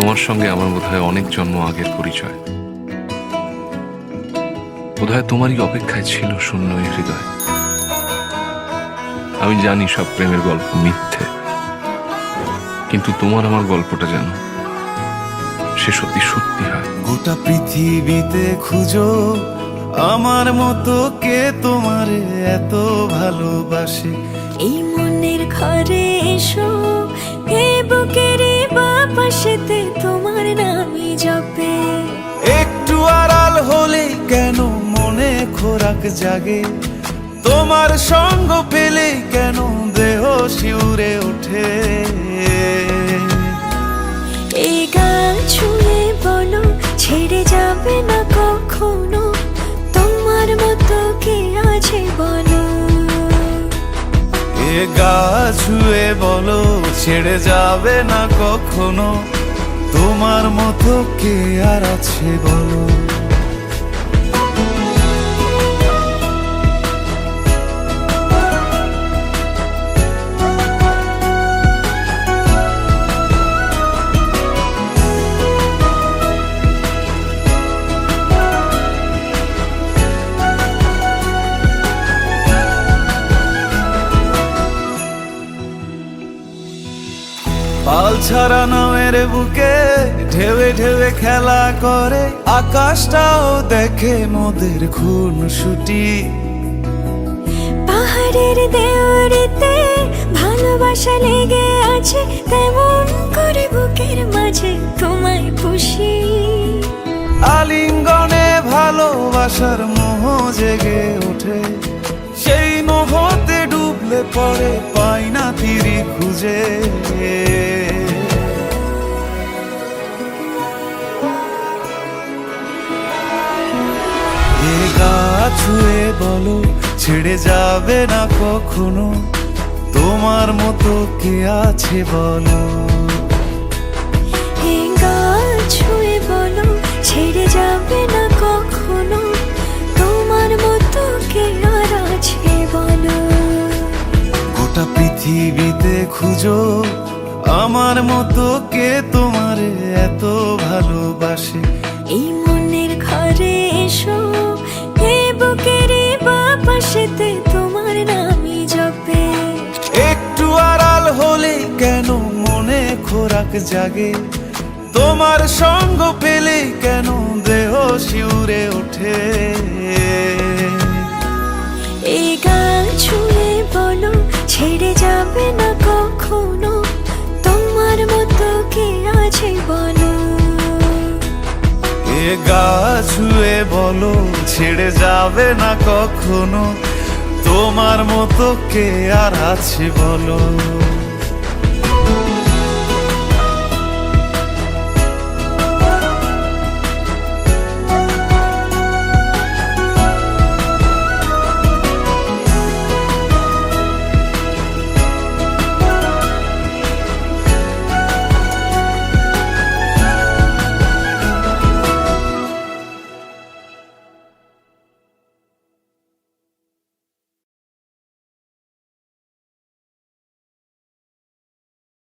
তোমার সঙ্গে আমার বোধহয় অনেক জন্ম আগের পরিচয়। বোধহয় তোমারই অপেক্ষায় ছিল শূন্য এই হৃদয়। আমি জানি সব প্রেমের গল্প মিথ্যে, কিন্তু তোমার আমার গল্পটা যেন সে সত্যি সত্যি হয়। গোটা পৃথিবীতে খুঁজো আমার মতো কে তোমারে এত ভালোবাসে। এই মনের ঘরে এসো, এ বুকের বাপাশেতে তোমার নামই জপে। একটু আড়াল হলে কেন মনে খোরাক জাগে, তোমার সঙ্গ পেলে কেন দেহ শিউরে ওঠে। এই গান ছুঁয়ে বলো ছেড়ে যাবে না কখনো, তোমার মতো কে আছে বলো। এ গা ছুঁয়ে বলো ছেড়ে যাবে না কখনো, তোমার মতো কে আর আছে বলো। পাল ছাড়া নামের বুকে ঢেউে ঢেউে খেলা করে, আকাশটাও দেখে মোদের খুন ছুটি। পাহাড়ের দেওয়ারিতে ভালোবাসা লেগে আছে, তেমন করে বুকের মাঝে তোমায় পুষি। আলিঙ্গনে ভালোবাসার মোহ জেগে ওঠে, সেই মোহতে ডুবলে পড়ে পাই না তীরি খুঁজে। এ গা ছুঁয়ে বলো ছেড়ে যাবে না কখনো, তোমার মতো কে আছে বলো। এ গা ছুঁয়ে বলো ছেড়ে যাবে না কখনো, তোমার মতো কে আর আছে বলো। গোটা পৃথিবীতে খুঁজো আমার মতো কে তোমারে এত ভালোবাসে। এই মনের ঘরে এসো, এ বুকের বাপাশেতে তোমার নামই জপে। একটু আড়াল হলে কেন মনে খোরাক জাগে, তোমার সঙ্গ পেলে কেন দেহ শিউরে ওঠে। এই গান ছুঁয়ে বলো ছেড়ে যাবে না কখনো, তোমার মতো কে আছে বলো। এ গা ছুঁয়ে বলো ছেড়ে যাবে না কখনো, তোমার মতো কে আর আছে বলো।